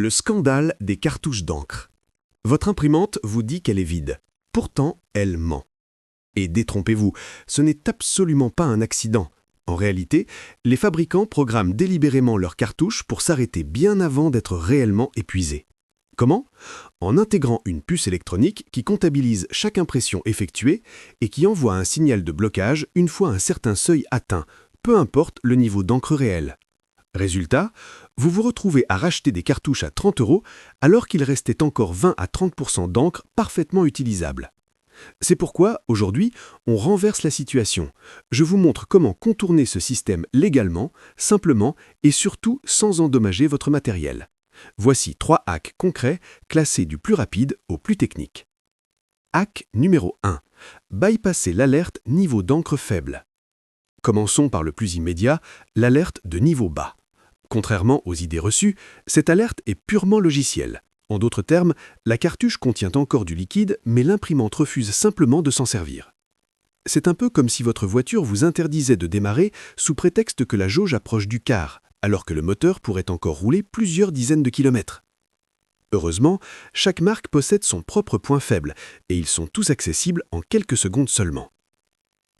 Le scandale des cartouches d'encre. Votre imprimante vous dit qu'elle est vide. Pourtant, elle ment. Et détrompez-vous, ce n'est absolument pas un accident. En réalité, les fabricants programment délibérément leurs cartouches pour s'arrêter bien avant d'être réellement épuisés. Comment? En intégrant une puce électronique qui comptabilise chaque impression effectuée et qui envoie un signal de blocage une fois un certain seuil atteint, peu importe le niveau d'encre réel. Résultat, vous vous retrouvez à racheter des cartouches à 30 € alors qu'il restait encore 20 à 30% d'encre parfaitement utilisable. C'est pourquoi, aujourd'hui, on renverse la situation. Je vous montre comment contourner ce système légalement, simplement et surtout sans endommager votre matériel. Voici 3 hacks concrets classés du plus rapide au plus technique. Hack numéro 1. Bypasser l'alerte niveau d'encre faible. Commençons par le plus immédiat, l'alerte de niveau bas. Contrairement aux idées reçues, cette alerte est purement logicielle. En d'autres termes, la cartouche contient encore du liquide, mais l'imprimante refuse simplement de s'en servir. C'est un peu comme si votre voiture vous interdisait de démarrer sous prétexte que la jauge approche du quart, alors que le moteur pourrait encore rouler plusieurs dizaines de kilomètres. Heureusement, chaque marque possède son propre point faible, et ils sont tous accessibles en quelques secondes seulement.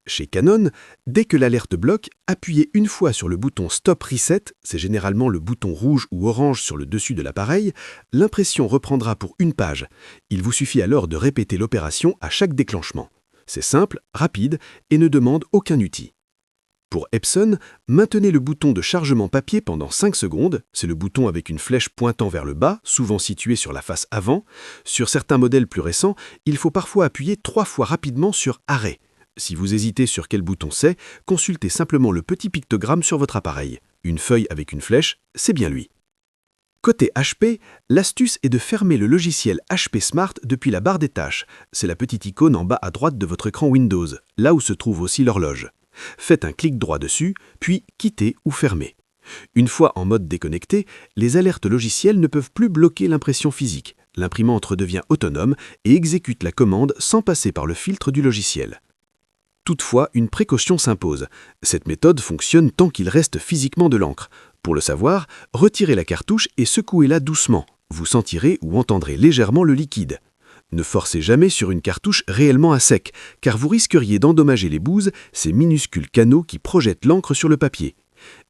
Chez Canon, dès que l'alerte bloque, appuyez une fois sur le bouton Stop Reset, c'est généralement le bouton rouge ou orange sur le dessus de l'appareil, l'impression reprendra pour une page. Il vous suffit alors de répéter l'opération à chaque déclenchement. C'est simple, rapide et ne demande aucun outil. Pour Epson, maintenez le bouton de chargement papier pendant 5 secondes, c'est le bouton avec une flèche pointant vers le bas, souvent situé sur la face avant. Sur certains modèles plus récents, il faut parfois appuyer 3 fois rapidement sur Arrêt. Si vous hésitez sur quel bouton c'est, consultez simplement le petit pictogramme sur votre appareil. Une feuille avec une flèche, c'est bien lui. Côté HP, l'astuce est de fermer le logiciel HP Smart depuis la barre des tâches. C'est la petite icône en bas à droite de votre écran Windows, là où se trouve aussi l'horloge. Faites un clic droit dessus, puis quittez ou fermez. Une fois en mode déconnecté, les alertes logicielles ne peuvent plus bloquer l'impression physique. L'imprimante redevient autonome et exécute la commande sans passer par le filtre du logiciel. Toutefois, une précaution s'impose. Cette méthode fonctionne tant qu'il reste physiquement de l'encre. Pour le savoir, retirez la cartouche et secouez-la doucement. Vous sentirez ou entendrez légèrement le liquide. Ne forcez jamais sur une cartouche réellement à sec, car vous risqueriez d'endommager les bouses, ces minuscules canaux qui projettent l'encre sur le papier.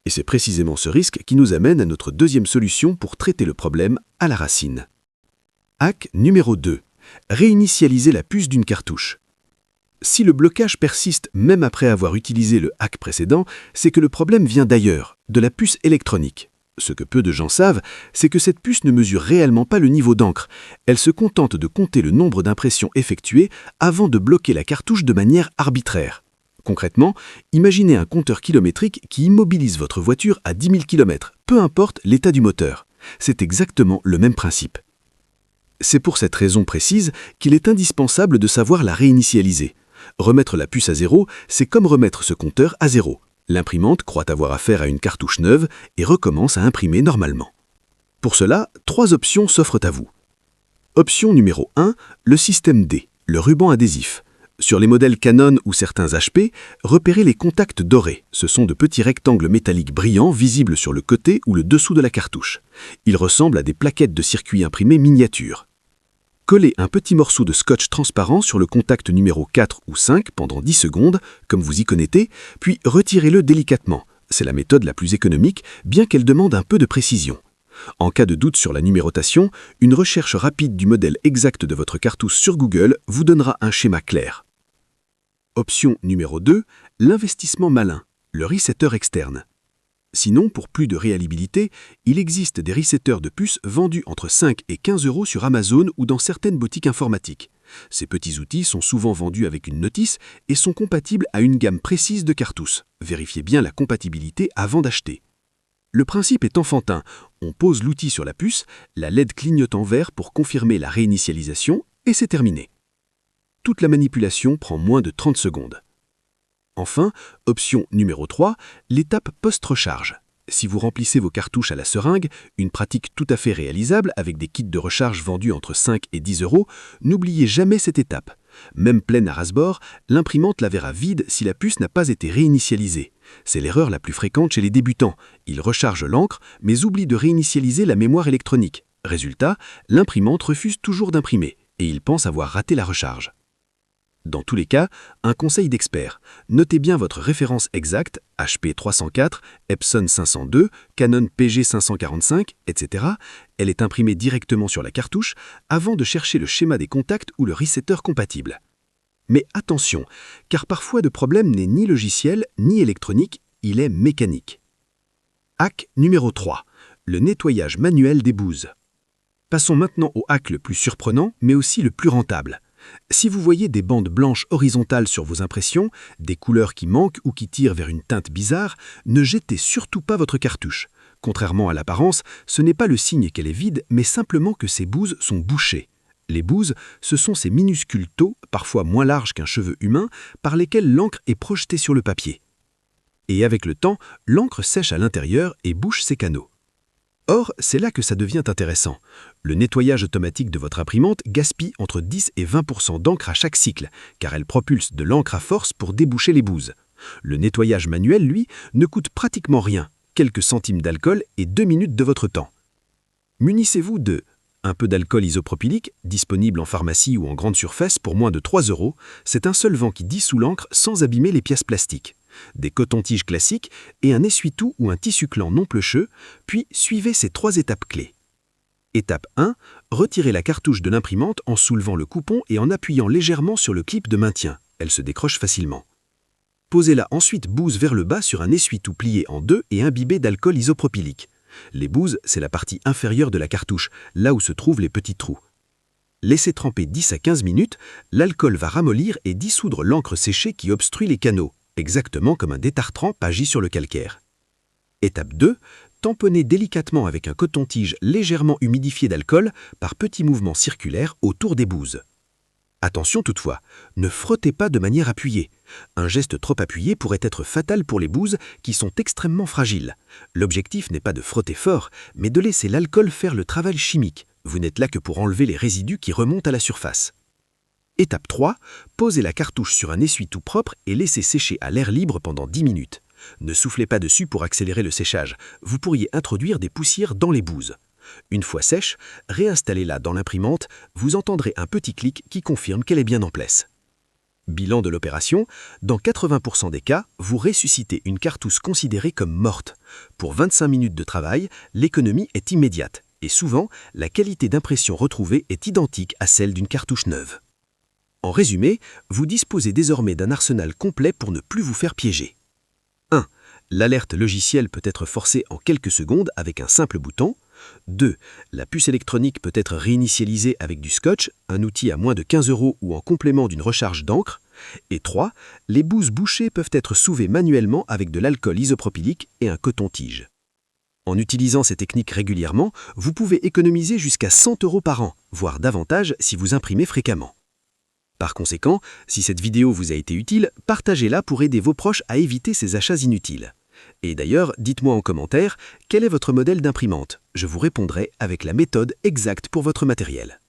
Et c'est précisément ce risque qui nous amène à notre deuxième solution pour traiter le problème à la racine. Hack numéro 2. Réinitialiser la puce d'une cartouche. Si le blocage persiste même après avoir utilisé le hack précédent, c'est que le problème vient d'ailleurs, de la puce électronique. Ce que peu de gens savent, c'est que cette puce ne mesure réellement pas le niveau d'encre. Elle se contente de compter le nombre d'impressions effectuées avant de bloquer la cartouche de manière arbitraire. Concrètement, imaginez un compteur kilométrique qui immobilise votre voiture à 10 000 km, peu importe l'état du moteur. C'est exactement le même principe. C'est pour cette raison précise qu'il est indispensable de savoir la réinitialiser. Remettre la puce à zéro, c'est comme remettre ce compteur à zéro. L'imprimante croit avoir affaire à une cartouche neuve et recommence à imprimer normalement. Pour cela, 3 options s'offrent à vous. Option numéro 1, le système D, le ruban adhésif. Sur les modèles Canon ou certains HP, repérez les contacts dorés. Ce sont de petits rectangles métalliques brillants visibles sur le côté ou le dessous de la cartouche. Ils ressemblent à des plaquettes de circuits imprimés miniatures. Collez un petit morceau de scotch transparent sur le contact numéro 4 ou 5 pendant 10 secondes, comme vous y connectez, puis retirez-le délicatement. C'est la méthode la plus économique, bien qu'elle demande un peu de précision. En cas de doute sur la numérotation, une recherche rapide du modèle exact de votre cartouche sur Google vous donnera un schéma clair. Option numéro 2, l'investissement malin, le resetter externe. Sinon, pour plus de réalibilité, il existe des resetters de puces vendus entre 5 et 15 € sur Amazon ou dans certaines boutiques informatiques. Ces petits outils sont souvent vendus avec une notice et sont compatibles à une gamme précise de cartouches. Vérifiez bien la compatibilité avant d'acheter. Le principe est enfantin. On pose l'outil sur la puce, la LED clignote en vert pour confirmer la réinitialisation et c'est terminé. Toute la manipulation prend moins de 30 secondes. Enfin, option numéro 3, l'étape post-recharge. Si vous remplissez vos cartouches à la seringue, une pratique tout à fait réalisable avec des kits de recharge vendus entre 5 et 10 €, n'oubliez jamais cette étape. Même pleine à ras-bord, l'imprimante la verra vide si la puce n'a pas été réinitialisée. C'est l'erreur la plus fréquente chez les débutants. Ils rechargent l'encre, mais oublient de réinitialiser la mémoire électronique. Résultat, l'imprimante refuse toujours d'imprimer et il pense avoir raté la recharge. Dans tous les cas, un conseil d'expert. Notez bien votre référence exacte, HP 304, Epson 502, Canon PG 545, etc. Elle est imprimée directement sur la cartouche avant de chercher le schéma des contacts ou le resetter compatible. Mais attention, car parfois le problème n'est ni logiciel ni électronique, il est mécanique. Hack numéro 3. Le nettoyage manuel des bouses. Passons maintenant au hack le plus surprenant, mais aussi le plus rentable. Si vous voyez des bandes blanches horizontales sur vos impressions, des couleurs qui manquent ou qui tirent vers une teinte bizarre, ne jetez surtout pas votre cartouche. Contrairement à l'apparence, ce n'est pas le signe qu'elle est vide, mais simplement que ces bouses sont bouchées. Les bouses, ce sont ces minuscules taux, parfois moins larges qu'un cheveu humain, par lesquels l'encre est projetée sur le papier. Et avec le temps, l'encre sèche à l'intérieur et bouche ces canaux. Or, c'est là que ça devient intéressant. Le nettoyage automatique de votre imprimante gaspille entre 10 et 20% d'encre à chaque cycle, car elle propulse de l'encre à force pour déboucher les bouses. Le nettoyage manuel, lui, ne coûte pratiquement rien, quelques centimes d'alcool et 2 minutes de votre temps. Munissez-vous de un peu d'alcool isopropylique, disponible en pharmacie ou en grande surface pour moins de 3 €, c'est un solvant qui dissout l'encre sans abîmer les pièces plastiques. Des cotons-tiges classiques et un essuie-tout ou un tissu clan non pleucheux, puis suivez ces 3 étapes clés. Étape 1. Retirez la cartouche de l'imprimante en soulevant le coupon et en appuyant légèrement sur le clip de maintien. Elle se décroche facilement. Posez-la ensuite bouse vers le bas sur un essuie-tout plié en deux et imbibé d'alcool isopropylique. Les bouses, c'est la partie inférieure de la cartouche, là où se trouvent les petits trous. Laissez tremper 10 à 15 minutes, l'alcool va ramollir et dissoudre l'encre séchée qui obstrue les canaux, exactement comme un détartrant agit sur le calcaire. Étape 2. Tamponnez délicatement avec un coton-tige légèrement humidifié d'alcool par petits mouvements circulaires autour des bouses. Attention toutefois, ne frottez pas de manière appuyée. Un geste trop appuyé pourrait être fatal pour les bouses qui sont extrêmement fragiles. L'objectif n'est pas de frotter fort, mais de laisser l'alcool faire le travail chimique. Vous n'êtes là que pour enlever les résidus qui remontent à la surface. Étape 3. Posez la cartouche sur un essuie-tout propre et laissez sécher à l'air libre pendant 10 minutes. Ne soufflez pas dessus pour accélérer le séchage. Vous pourriez introduire des poussières dans les bouses. Une fois sèche, réinstallez-la dans l'imprimante, vous entendrez un petit clic qui confirme qu'elle est bien en place. Bilan de l'opération, dans 80% des cas, vous ressuscitez une cartouche considérée comme morte. Pour 25 minutes de travail, l'économie est immédiate et souvent, la qualité d'impression retrouvée est identique à celle d'une cartouche neuve. En résumé, vous disposez désormais d'un arsenal complet pour ne plus vous faire piéger. 1. L'alerte logicielle peut être forcée en quelques secondes avec un simple bouton. 2. La puce électronique peut être réinitialisée avec du scotch, un outil à moins de 15 € ou en complément d'une recharge d'encre. Et 3. Les bouses bouchées peuvent être souvées manuellement avec de l'alcool isopropylique et un coton-tige. En utilisant ces techniques régulièrement, vous pouvez économiser jusqu'à 100 € par an, voire davantage si vous imprimez fréquemment. Par conséquent, si cette vidéo vous a été utile, partagez-la pour aider vos proches à éviter ces achats inutiles. Et d'ailleurs, dites-moi en commentaire, quel est votre modèle d'imprimante? Je vous répondrai avec la méthode exacte pour votre matériel.